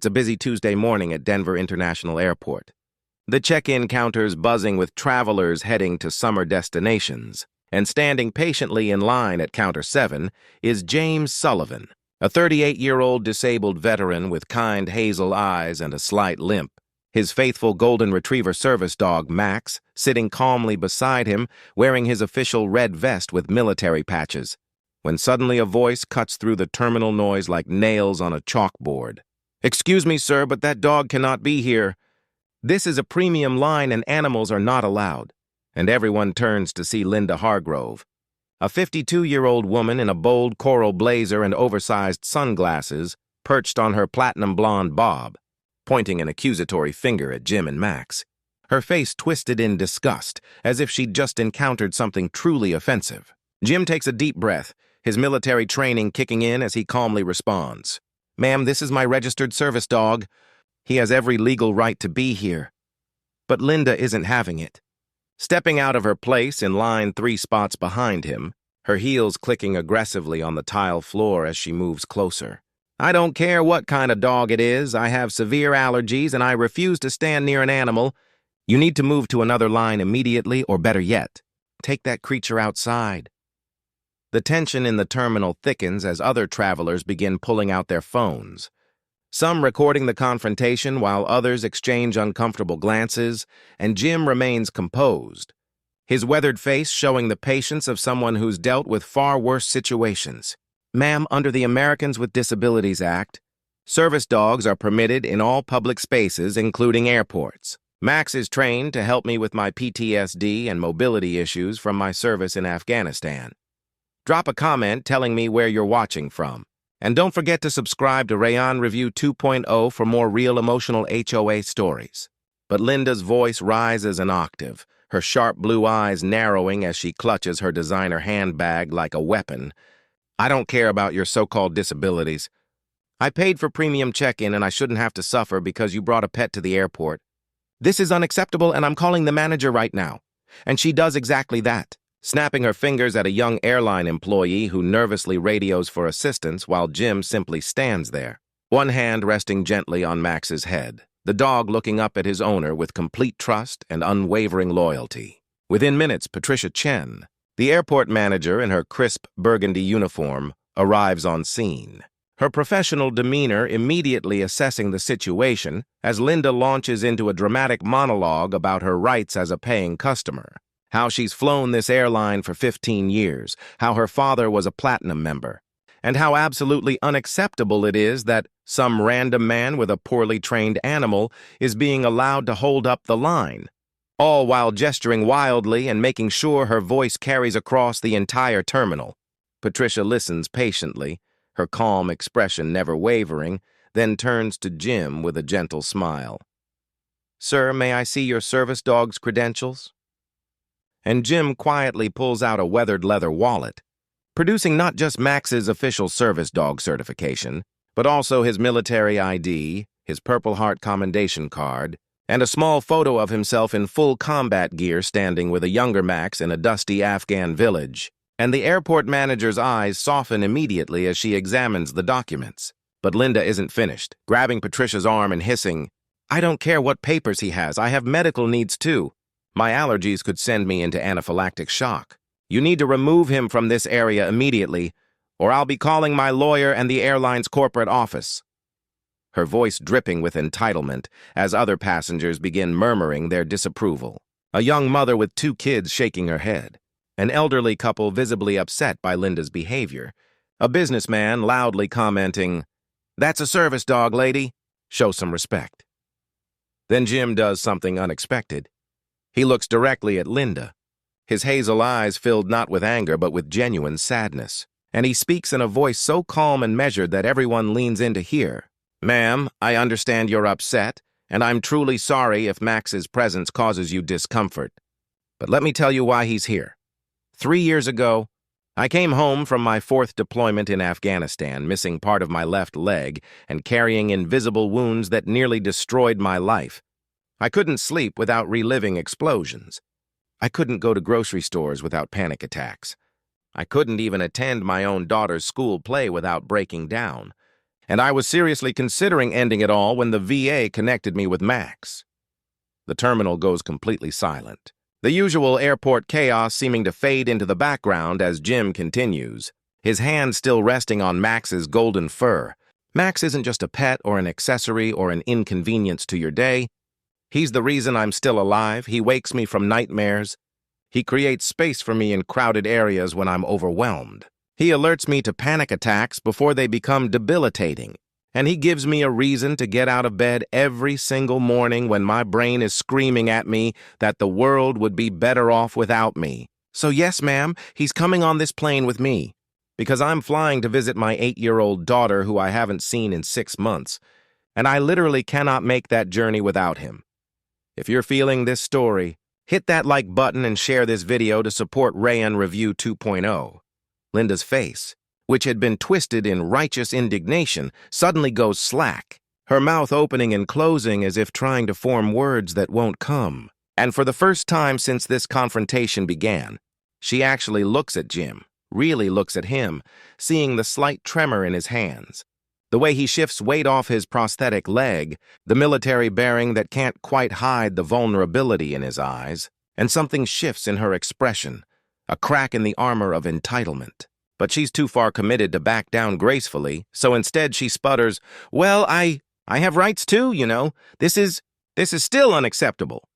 It's a busy Tuesday morning at Denver International Airport. The check-in counter's buzzing with travelers heading to summer destinations, and standing patiently in line at counter 7 is James Sullivan, a 38-year-old disabled veteran with kind hazel eyes and a slight limp. His faithful golden retriever service dog, Max, sitting calmly beside him, wearing his official red vest with military patches, when suddenly a voice cuts through the terminal noise like nails on a chalkboard. "Excuse me, sir, but that dog cannot be here. This is a premium line and animals are not allowed." And everyone turns to see Linda Hargrove, a 52-year-old woman in a bold coral blazer and oversized sunglasses, perched on her platinum blonde bob, pointing an accusatory finger at Jim and Max, her face twisted in disgust, as if she'd just encountered something truly offensive. Jim takes a deep breath, his military training kicking in as he calmly responds. "Ma'am, this is my registered service dog. He has every legal right to be here." But Linda isn't having it. Stepping out of her place in line 3 spots behind him, her heels clicking aggressively on the tile floor as she moves closer. "I don't care what kind of dog it is. I have severe allergies and I refuse to stand near an animal. You need to move to another line immediately, or better yet, take that creature outside." The tension in the terminal thickens as other travelers begin pulling out their phones, some recording the confrontation while others exchange uncomfortable glances, and Jim remains composed, his weathered face showing the patience of someone who's dealt with far worse situations. "Ma'am, under the Americans with Disabilities Act, service dogs are permitted in all public spaces, including airports. Max is trained to help me with my PTSD and mobility issues from my service in Afghanistan. Drop a comment telling me where you're watching from. And don't forget to subscribe to Rayan Review 2.0 for more real emotional HOA stories." But Linda's voice rises an octave, her sharp blue eyes narrowing as she clutches her designer handbag like a weapon. "I don't care about your so-called disabilities. I paid for premium check-in and I shouldn't have to suffer because you brought a pet to the airport. This is unacceptable and I'm calling the manager right now." And she does exactly that, snapping her fingers at a young airline employee who nervously radios for assistance while Jim simply stands there, one hand resting gently on Max's head, the dog looking up at his owner with complete trust and unwavering loyalty. Within minutes, Patricia Chen, the airport manager in her crisp burgundy uniform, arrives on scene, her professional demeanor immediately assessing the situation as Linda launches into a dramatic monologue about her rights as a paying customer, how she's flown this airline for 15 years, how her father was a platinum member, and how absolutely unacceptable it is that some random man with a poorly trained animal is being allowed to hold up the line, all while gesturing wildly and making sure her voice carries across the entire terminal. Patricia listens patiently, her calm expression never wavering, then turns to Jim with a gentle smile. "Sir, may I see your service dog's credentials?" And Jim quietly pulls out a weathered leather wallet, producing not just Max's official service dog certification, but also his military ID, his Purple Heart commendation card, and a small photo of himself in full combat gear standing with a younger Max in a dusty Afghan village. And the airport manager's eyes soften immediately as she examines the documents. But Linda isn't finished, grabbing Patricia's arm and hissing, "I don't care what papers he has, I have medical needs too. My allergies could send me into anaphylactic shock. You need to remove him from this area immediately, or I'll be calling my lawyer and the airline's corporate office." Her voice dripping with entitlement as other passengers begin murmuring their disapproval. A young mother with 2 kids shaking her head, an elderly couple visibly upset by Linda's behavior, a businessman loudly commenting, "That's a service dog, lady. Show some respect." Then Jim does something unexpected. He looks directly at Linda, his hazel eyes filled not with anger but with genuine sadness, and he speaks in a voice so calm and measured that everyone leans in to hear. "Ma'am, I understand you're upset, and I'm truly sorry if Max's presence causes you discomfort. But let me tell you why he's here. 3 years ago, I came home from my 4th deployment in Afghanistan, missing part of my left leg and carrying invisible wounds that nearly destroyed my life. I couldn't sleep without reliving explosions. I couldn't go to grocery stores without panic attacks. I couldn't even attend my own daughter's school play without breaking down. and I was seriously considering ending it all when the VA connected me with Max. The terminal goes completely silent, the usual airport chaos seeming to fade into the background as Jim continues, his hand still resting on Max's golden fur. Max isn't just a pet or an accessory or an inconvenience to your day. He's the reason I'm still alive. He wakes me from nightmares. He creates space for me in crowded areas when I'm overwhelmed. He alerts me to panic attacks before they become debilitating. And he gives me a reason to get out of bed every single morning when my brain is screaming at me that the world would be better off without me. So yes, ma'am, he's coming on this plane with me, because I'm flying to visit my 8-year-old daughter who I haven't seen in 6 months, and I literally cannot make that journey without him. If you're feeling this story, hit that like button and share this video to support Rayan Review 2.0. Linda's face, which had been twisted in righteous indignation, suddenly goes slack, her mouth opening and closing as if trying to form words that won't come. And for the first time since this confrontation began, she actually looks at Jim, really looks at him, seeing the slight tremor in his hands. The way he shifts weight off his prosthetic leg, the military bearing that can't quite hide the vulnerability in his eyes, and something shifts in her expression, a crack in the armor of entitlement. But she's too far committed to back down gracefully, so instead she sputters, "Well, I have rights too, you know. This is still unacceptable."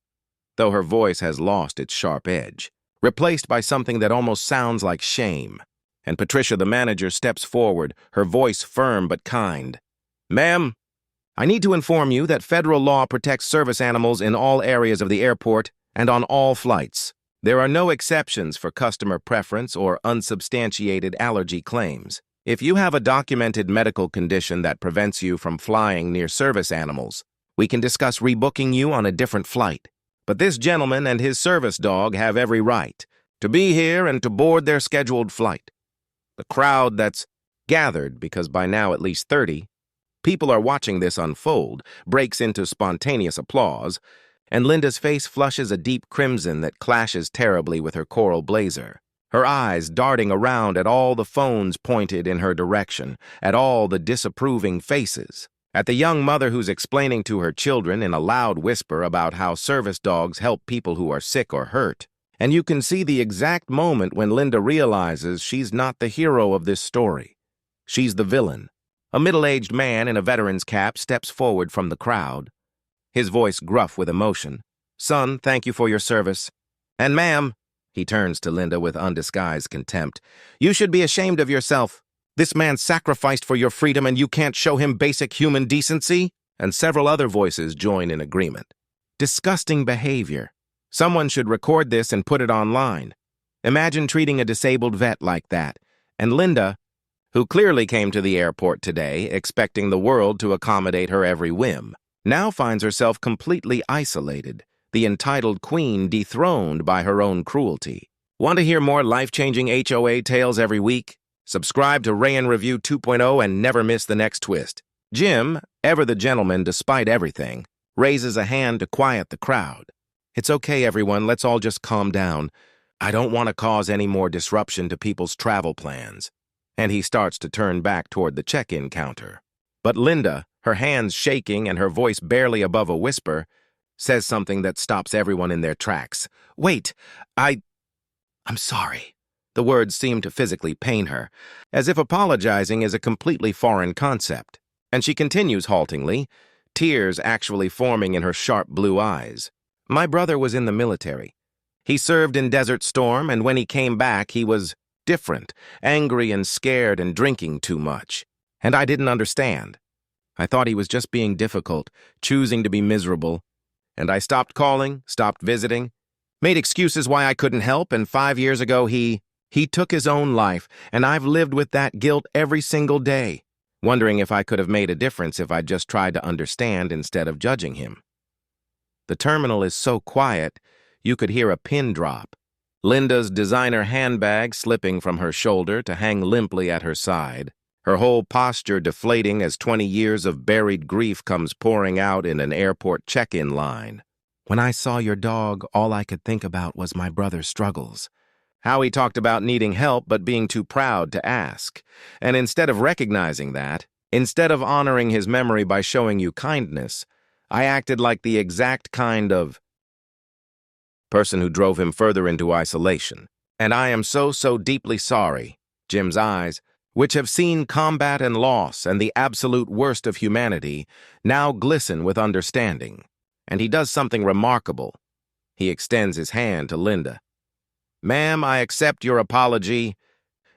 Though her voice has lost its sharp edge, replaced by something that almost sounds like shame. And Patricia, the manager, steps forward, her voice firm but kind. "Ma'am, I need to inform you that federal law protects service animals in all areas of the airport and on all flights. There are no exceptions for customer preference or unsubstantiated allergy claims. If you have a documented medical condition that prevents you from flying near service animals, we can discuss rebooking you on a different flight. But this gentleman and his service dog have every right to be here and to board their scheduled flight." The crowd that's gathered, because by now at least 30 people are watching this unfold, breaks into spontaneous applause, and Linda's face flushes a deep crimson that clashes terribly with her coral blazer, her eyes darting around at all the phones pointed in her direction, at all the disapproving faces, at the young mother who's explaining to her children in a loud whisper about how service dogs help people who are sick or hurt. And you can see the exact moment when Linda realizes she's not the hero of this story. She's the villain. A middle-aged man in a veteran's cap steps forward from the crowd, his voice gruff with emotion. "Son, thank you for your service. And ma'am," he turns to Linda with undisguised contempt, "you should be ashamed of yourself. This man sacrificed for your freedom and you can't show him basic human decency?" And several other voices join in agreement. Disgusting behavior. Someone should record this and put it online. Imagine treating a disabled vet like that. And Linda, who clearly came to the airport today expecting the world to accommodate her every whim, now finds herself completely isolated, the entitled queen dethroned by her own cruelty. Want to hear more life-changing HOA tales every week? Subscribe to Rayan Review 2.0 and never miss the next twist. Jim, ever the gentleman despite everything, raises a hand to quiet the crowd. "It's okay, everyone. Let's all just calm down. I don't want to cause any more disruption to people's travel plans." And he starts to turn back toward the check-in counter. But Linda, her hands shaking and her voice barely above a whisper, says something that stops everyone in their tracks. "Wait, I'm sorry." The words seem to physically pain her, as if apologizing is a completely foreign concept. And she continues haltingly, tears actually forming in her sharp blue eyes. "My brother was in the military. He served in Desert Storm, and when he came back, he was different, angry and scared and drinking too much. And I didn't understand. I thought he was just being difficult, choosing to be miserable. And I stopped calling, stopped visiting, made excuses why I couldn't help, and 5 years ago he took his own life, and I've lived with that guilt every single day, wondering if I could have made a difference if I'd just tried to understand instead of judging him." The terminal is so quiet, you could hear a pin drop. Linda's designer handbag slipping from her shoulder to hang limply at her side, her whole posture deflating as 20 years of buried grief comes pouring out in an airport check-in line. "When I saw your dog, all I could think about was my brother's struggles. How he talked about needing help but being too proud to ask. And instead of recognizing that, Instead of honoring his memory by showing you kindness, I acted like the exact kind of person who drove him further into isolation. And I am so deeply sorry. Jim's eyes, which have seen combat and loss and the absolute worst of humanity, now glisten with understanding. And he does something remarkable. He extends his hand to Linda. Ma'am, I accept your apology,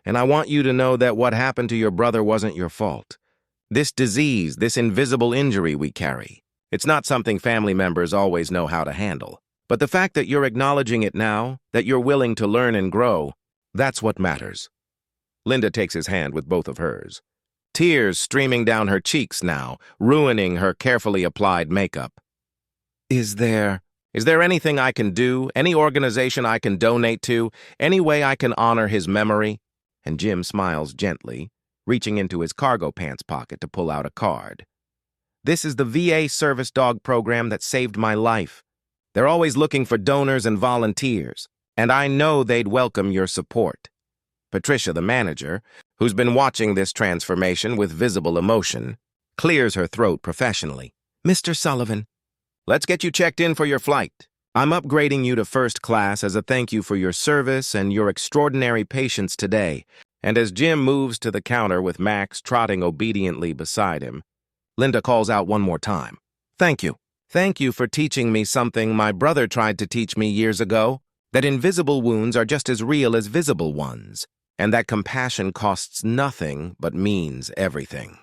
and I want you to know that what happened to your brother wasn't your fault. This disease, this invisible injury we carry, it's not something family members always know how to handle. But the fact that you're acknowledging it now, that you're willing to learn and grow, that's what matters. Linda takes his hand with both of hers. Tears streaming down her cheeks now, ruining her carefully applied makeup. Is there anything I can do, any organization I can donate to, any way I can honor his memory? And Jim smiles gently, reaching into his cargo pants pocket to pull out a card. This is the VA service dog program that saved my life. They're always looking for donors and volunteers, and I know they'd welcome your support. Patricia, the manager, who's been watching this transformation with visible emotion, clears her throat professionally. Mr. Sullivan, let's get you checked in for your flight. I'm upgrading you to first class as a thank you for your service and your extraordinary patience today. And as Jim moves to the counter with Max trotting obediently beside him, Linda calls out one more time. Thank you. Thank you for teaching me something my brother tried to teach me years ago, that invisible wounds are just as real as visible ones, and that compassion costs nothing but means everything.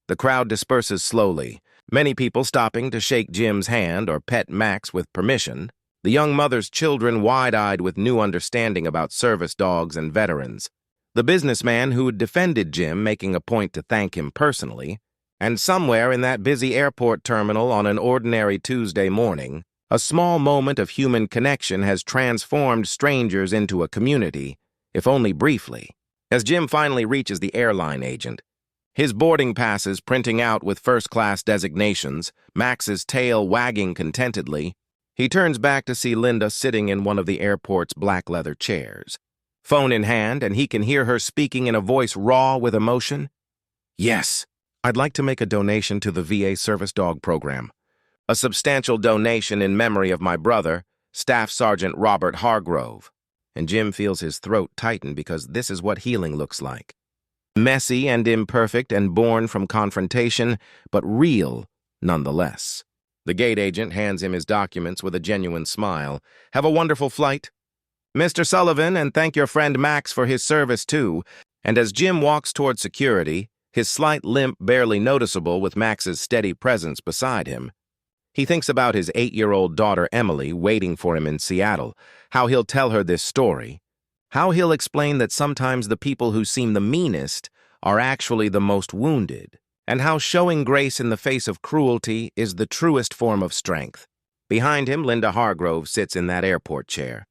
The crowd disperses slowly, many people stopping to shake Jim's hand or pet Max with permission, the young mother's children wide-eyed with new understanding about service dogs and veterans, the businessman who had defended Jim making a point to thank him personally, and somewhere in that busy airport terminal on an ordinary Tuesday morning, a small moment of human connection has transformed strangers into a community, if only briefly. As Jim finally reaches the airline agent, his boarding passes printing out with first-class designations, Max's tail wagging contentedly, he turns back to see Linda sitting in one of the airport's black leather chairs. Phone in hand, and he can hear her speaking in a voice raw with emotion. Yes. I'd like to make a donation to the VA Service Dog Program. A substantial donation in memory of my brother, Staff Sergeant Robert Hargrove. And Jim feels his throat tighten because this is what healing looks like. Messy and imperfect and born from confrontation, but real nonetheless. The gate agent hands him his documents with a genuine smile. Have a wonderful flight. Mr. Sullivan, and thank your friend Max for his service too. And as Jim walks toward security, his slight limp barely noticeable with Max's steady presence beside him, he thinks about his 8-year-old daughter Emily waiting for him in Seattle, how he'll tell her this story, how he'll explain that sometimes the people who seem the meanest are actually the most wounded, and how showing grace in the face of cruelty is the truest form of strength. Behind him, Linda Hargrove sits in that airport chair,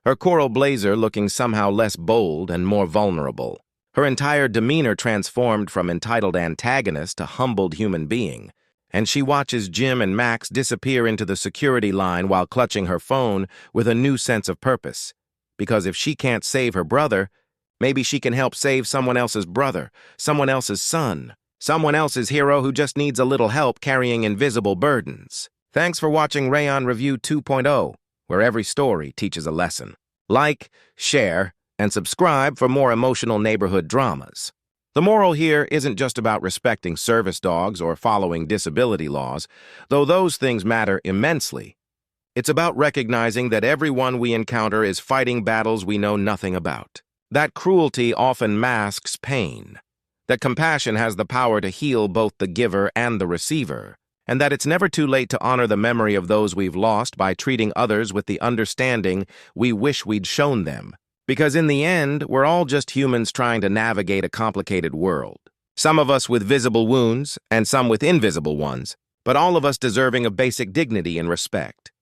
her coral blazer looking somehow less bold and more vulnerable. Her entire demeanor transformed from entitled antagonist to humbled human being, and she watches Jim and Max disappear into the security line while clutching her phone with a new sense of purpose. Because if she can't save her brother, maybe she can help save someone else's brother, someone else's son, someone else's hero who just needs a little help carrying invisible burdens. Thanks for watching Rayan Review 2.0, where every story teaches a lesson. Like, share, and subscribe for more emotional neighborhood dramas. The moral here isn't just about respecting service dogs or following disability laws, though those things matter immensely. It's about recognizing that everyone we encounter is fighting battles we know nothing about. That cruelty often masks pain. That compassion has the power to heal both the giver and the receiver. And that it's never too late to honor the memory of those we've lost by treating others with the understanding we wish we'd shown them. Because in the end, we're all just humans trying to navigate a complicated world. Some of us with visible wounds, and some with invisible ones, but all of us deserving of basic dignity and respect.